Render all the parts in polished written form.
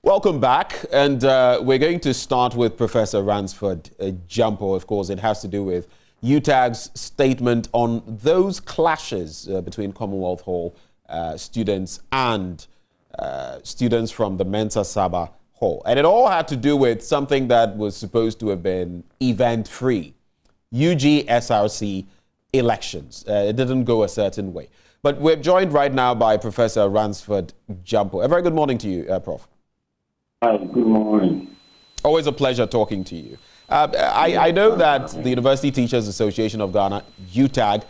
Welcome back, and we're going to start with Professor Ransford Jumpo. Of course, it has to do with UTAG's statement on those clashes between Commonwealth Hall students and students from the Mensah Sarbah Hall. And it all had to do with something that was supposed to have been event-free, UG SRC elections. It didn't go a certain way. But we're joined right now by Professor Ransford Jumpo. A very good morning to you, Prof. Hi, good morning. Always a pleasure talking to you. I know that the University Teachers Association of Ghana, UTAG,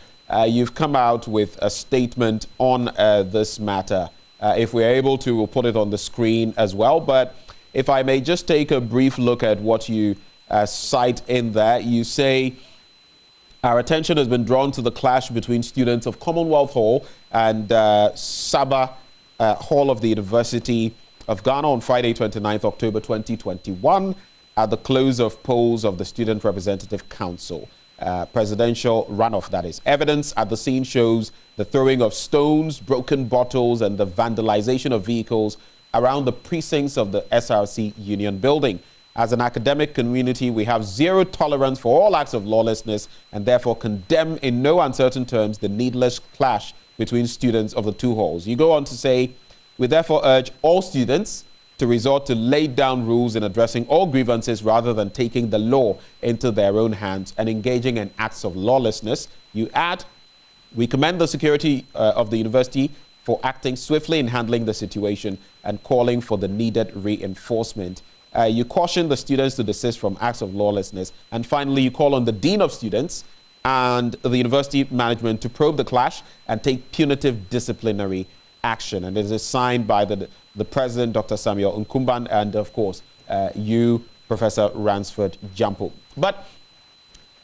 you've come out with a statement on this matter. If we're able to, we'll put it on the screen as well. But if I may just take a brief look at what you cite in there, you say, our attention has been drawn to the clash between students of Commonwealth Hall and Sarbah Hall of the University of Ghana on Friday, 29th October 2021, at the close of polls of the Student Representative Council. Presidential runoff, that is. Evidence at the scene shows the throwing of stones, broken bottles, and the vandalization of vehicles around the precincts of the SRC Union building. As an academic community, we have zero tolerance for all acts of lawlessness and therefore condemn in no uncertain terms the needless clash between students of the two halls. You go on to say, we therefore urge all students to resort to laid down rules in addressing all grievances rather than taking the law into their own hands and engaging in acts of lawlessness. You add, we commend the security of the university for acting swiftly in handling the situation and calling for the needed reinforcement. You caution the students to desist from acts of lawlessness. And finally, you call on the Dean of Students and the university management to probe the clash and take punitive disciplinary action. And it is signed by the President, Dr. Samuel Nkumban, and of course, you, Professor Ransford Jumpo. But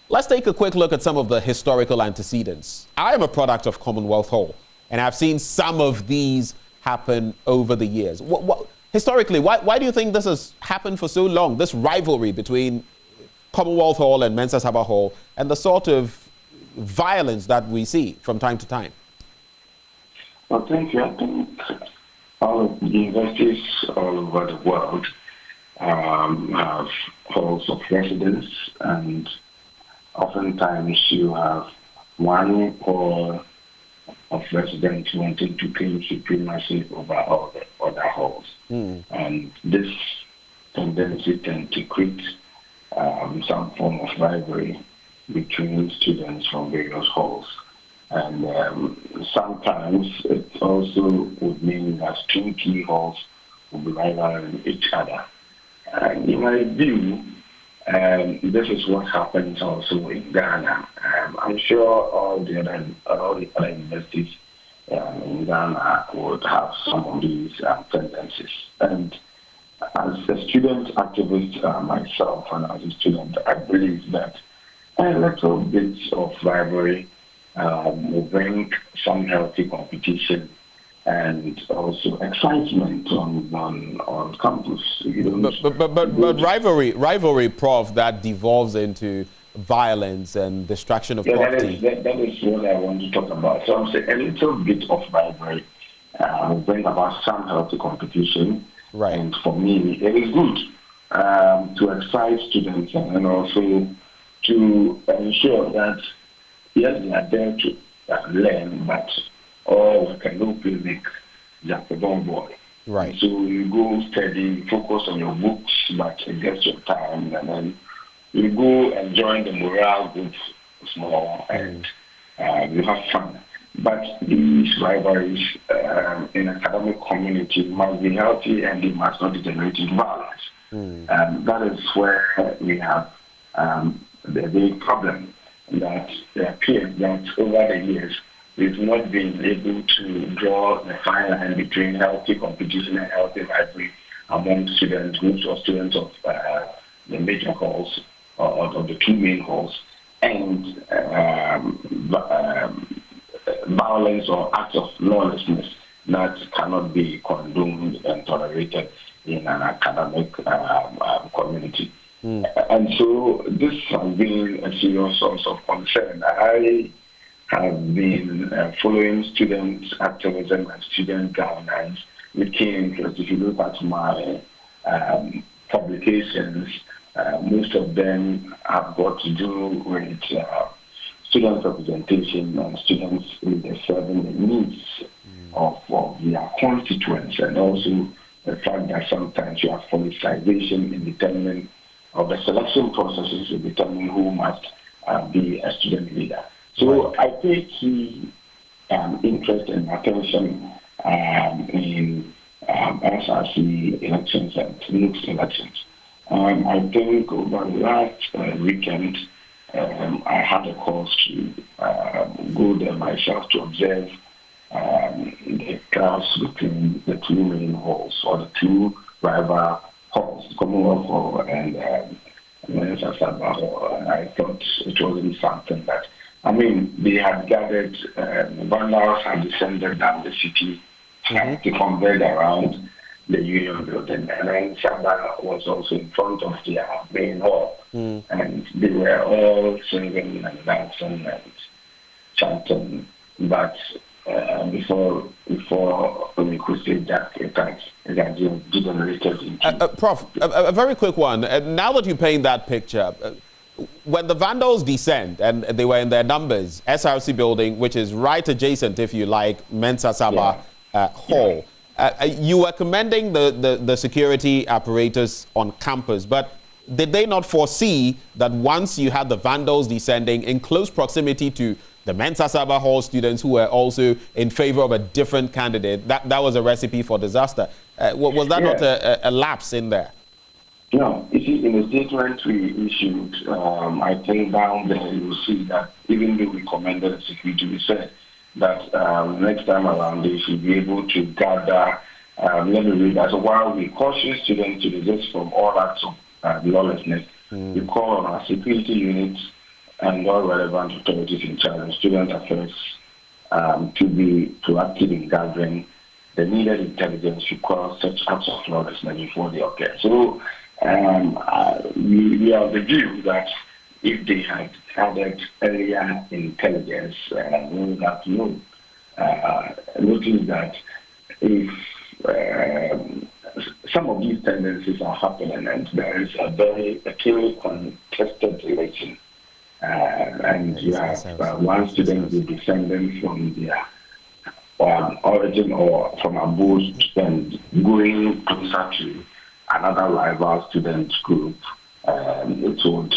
let's take a quick look at some of the historical antecedents. I am a product of Commonwealth Hall, and I've seen some of these happen over the years. Historically, why do you think this has happened for so long, this rivalry between Commonwealth Hall and Mensah Sarbah Hall, and the sort of violence that we see from time to time? Well, thank you. I think all of the universities all over the world have halls of residence, and oftentimes you have one hall of residents wanting to claim supremacy over all the other halls. And this tendency tends to create some form of rivalry between students from various halls. And sometimes it also would mean that two key halls will be rivaling each other. And in my view, this is what happens also in Ghana. I'm sure all the other universities in Ghana would have some of these tendencies. And as a student activist myself, and as a student, I believe that a little bit of rivalry will bring some healthy competition and also excitement on campus. But rivalry, Prof, that devolves into violence and destruction of property. That is what I want to talk about. So I'm saying a little bit of rivalry will bring about some healthy competition. Right. And for me, it is good to excite students and also to ensure that, yes, they are there to learn, but all can no make just a dumb boy. Right. So you go study, focus on your books, but it gets your time, and then you go and join the morale group small, and you have fun. But these rivalries in academic community must be healthy, and they must not degenerate into violence. That is where we have the big problem, that it appears that over the years we've not been able to draw the fine line between healthy competition and healthy rivalry among students, groups of students of the major halls or of the two main halls, and violence or acts of lawlessness that cannot be condoned and tolerated in an academic community. And so this has been a serious source of concern. I have been following student activism and student governance with keen interest. If you look at my publications, most of them have got to do with student representation and students in the serving the needs of their constituents, and also the fact that sometimes you have politicization in determining of the selection processes to determine who must be a student leader. So I take key interest and attention in SRC elections and next elections. I think over the last weekend, I had a cause to go there myself to observe the clash between the two main halls, or the two rival halls, Commonwealth Hall and Mensah Sarbah Hall. And I thought it wasn't something that, they had gathered, vandals had descended down the city to convert around the Union Building. And then Sarbah was also in front of their main hall. And they were all singing and dancing and chanting. But before we could say that it degenerated into... Prof, a very quick one. Now that you paint that picture, when the vandals descend, and they were in their numbers, SRC building, which is right adjacent, if you like, Mensah Sarbah Hall, you were commending the security apparatus on campus, but did they not foresee that once you had the vandals descending in close proximity to the Mensah Sarbah Hall students who were also in favor of a different candidate, that was a recipe for disaster? Was that not a lapse in there? No, you see, in the statement we issued, I think down there you will see that even though we commended the security, we said that next time around they should be able to gather, let me read that. So while we caution students to desist from all acts of lawlessness, we call on our security units and all relevant authorities in charge of student affairs to be proactive in gathering the needed intelligence to quell such acts of lawlessness before they occur. So we are of the view that if they had added earlier intelligence, we would have known, notice that if some of these tendencies are happening and there is a very keenly contested election, and you have one student be descending from their origin or from abode and going closer to another rival student group, it would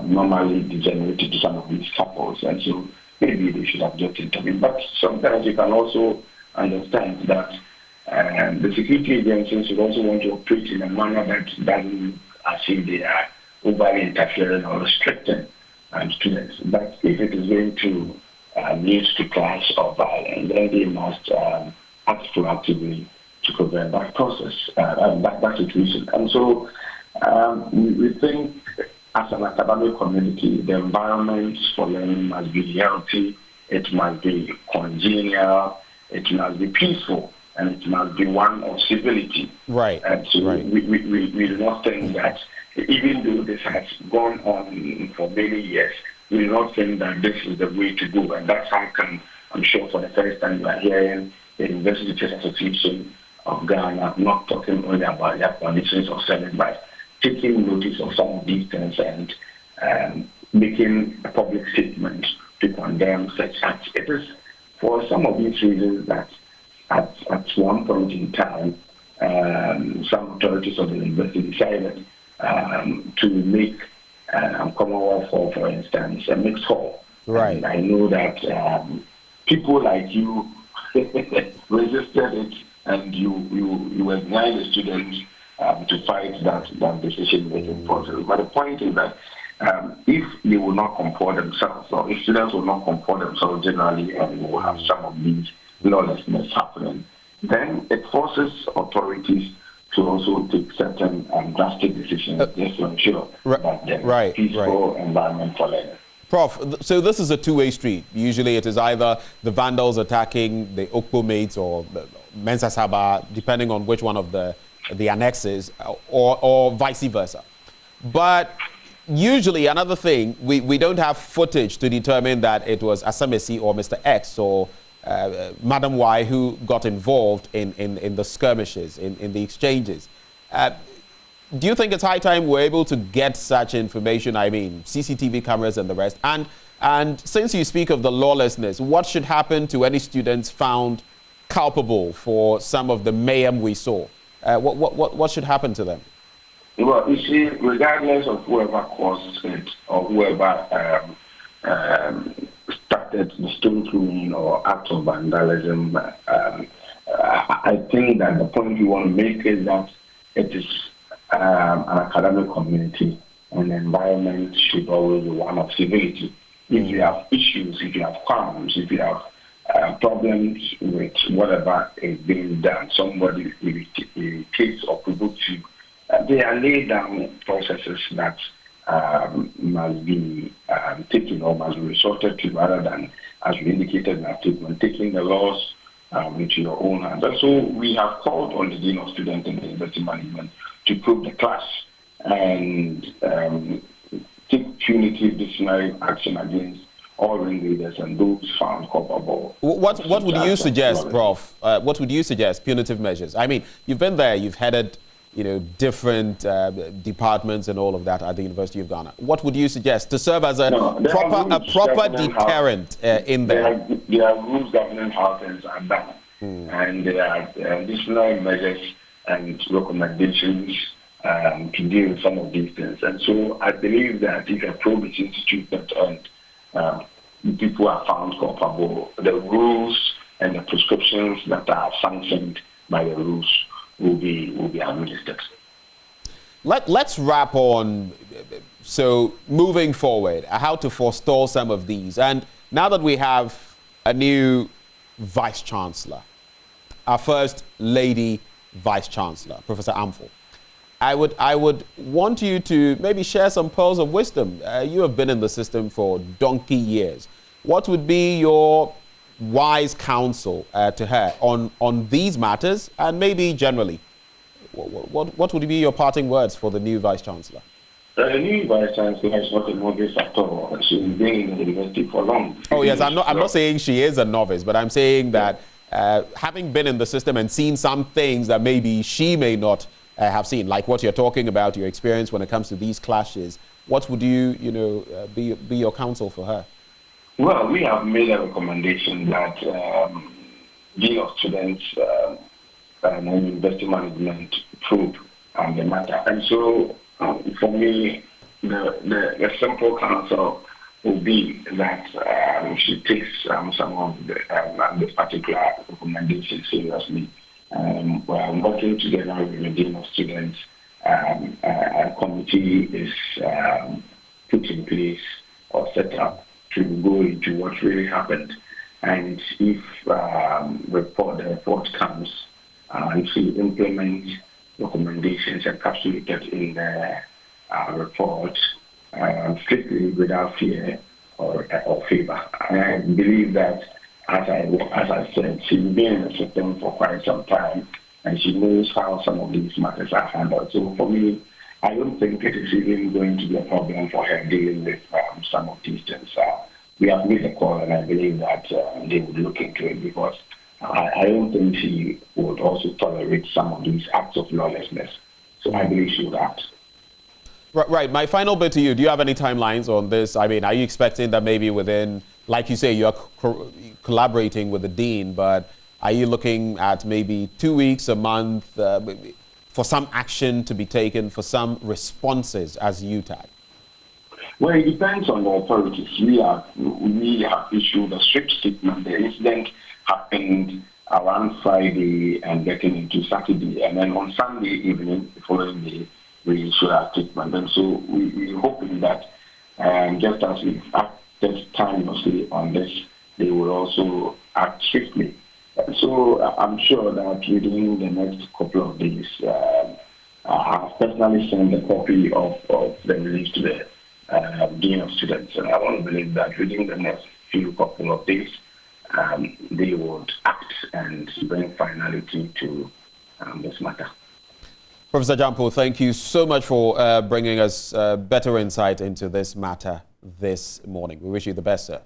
normally degenerate into some of these couples, and so maybe they should have just intervened. But sometimes you can also understand that the security agencies should also want to operate in a manner that doesn't look as if they are overly interfering or restricting students. But if it is going to lead to clash or violence, then they must act proactively to prevent that process, that situation. And so we think as an academic community, the environment for learning must be healthy, it must be congenial, it must be peaceful, and it must be one of civility. Right. And so we do not think that, even though this has gone on for many years, we do not think that this is the way to go. And that's how I'm sure for the first time you are hearing the University Teachers Association of Ghana not talking only about their conditions of service, but taking notice of some of these things and making a public statement to condemn such acts. It is for some of these reasons that at one point in time, some authorities of the university decided to make Commonwealth Hall, for instance, a mixed hall. Right. And I know that people like you resisted it, and you advised the students to fight that decision-making process. But the point is that if they will not comport themselves, or if students will not comport themselves generally, and we will have some of these lawlessness happening, then it forces authorities to also take certain drastic decisions just to ensure that there is peaceful environment for learning. Prof, so this is a two-way street. Usually it is either the vandals attacking the Okpo mates or the Mensah Sarbah, depending on which one of the annexes, or vice versa. But usually another thing, we don't have footage to determine that it was Asamesi or Mr. X or Madam Y who got involved in the skirmishes, in the exchanges. do you think it's high time we're able to get such information? I mean, CCTV cameras and the rest. And since you speak of the lawlessness, what should happen to any students found culpable for some of the mayhem we saw? What should happen to them? Well, you see, regardless of whoever caused it or whoever started the stone throwing or act of vandalism, I think that the point you want to make is that it is an academic community, and the environment should always be one of civility. If you have issues, if you have crimes, if you have problems with whatever is being done, somebody irritates or provokes you, they are laid down processes that must be taken or must be resorted to, rather than, as we indicated in our statement, taking the laws into your own hands. And so we have called on the Dean of Students and the University Management to probe the class and take punitive disciplinary action against all ringleaders and those found culpable. What would you suggest, Prof? What would you suggest, punitive measures? I mean, you've been there, you've headed, different departments and all of that at the University of Ghana. What would you suggest to serve as a proper deterrent in there? There are rules governing how things are done, and there are additional measures and recommendations to deal with some of these things. And so I believe that if a probe is instituted and people are found culpable, the rules and the prescriptions that are sanctioned by the rules will be administered. Let's wrap on, so moving forward, how to forestall some of these. And now that we have a new Vice-Chancellor, our first lady Vice-Chancellor, Professor Amfo, I would want you to maybe share some pearls of wisdom. You have been in the system for donkey years. What would be your wise counsel to her on these matters, and maybe generally? What would be your parting words for the new Vice-Chancellor? The new Vice-Chancellor is not a novice at all. She's been in the university for long. Oh yes, I'm not saying she is a novice, but I'm saying that having been in the system and seen some things that maybe she may not have seen, like what you're talking about, your experience when it comes to these clashes, what would you be your counsel for her? Well, we have made a recommendation that Dean of Students and University Management probe the matter. And so, for me, the simple counsel will be that she takes some of this particular recommendation seriously. We're working together with the Dean of Students. A committee is put in place or set up to go into what really happened, and if the report comes, if we implement recommendations encapsulated in the report strictly without fear or favor. And I believe that, as I said, she's been in the system for quite some time, and she knows how some of these matters are handled. So for me, I don't think it is even going to be a problem for her dealing with some of these things. We have made a call, and I believe that they would look into it, because I don't think she would also tolerate some of these acts of lawlessness. So I believe she would act. Right. My final bit to you, do you have any timelines on this? I mean, are you expecting that maybe within, like you say, you're collaborating with the dean, but are you looking at maybe 2 weeks, a month, for some action to be taken, for some responses as UTAG? Well, it depends on the authorities. We have issued a strict statement. The incident happened around Friday and getting into Saturday, and then on Sunday evening, the following day, we issued our statement. And so we're hoping that just as we've acted timelessly on this, they will also act swiftly. So I'm sure that within the next couple of days, I have personally sent a copy of the release to the Dean of Students, and I want to believe that within the next few couple of days, they would act and bring finality to this matter. Professor Jampo, thank you so much for bringing us better insight into this matter this morning. We wish you the best, sir.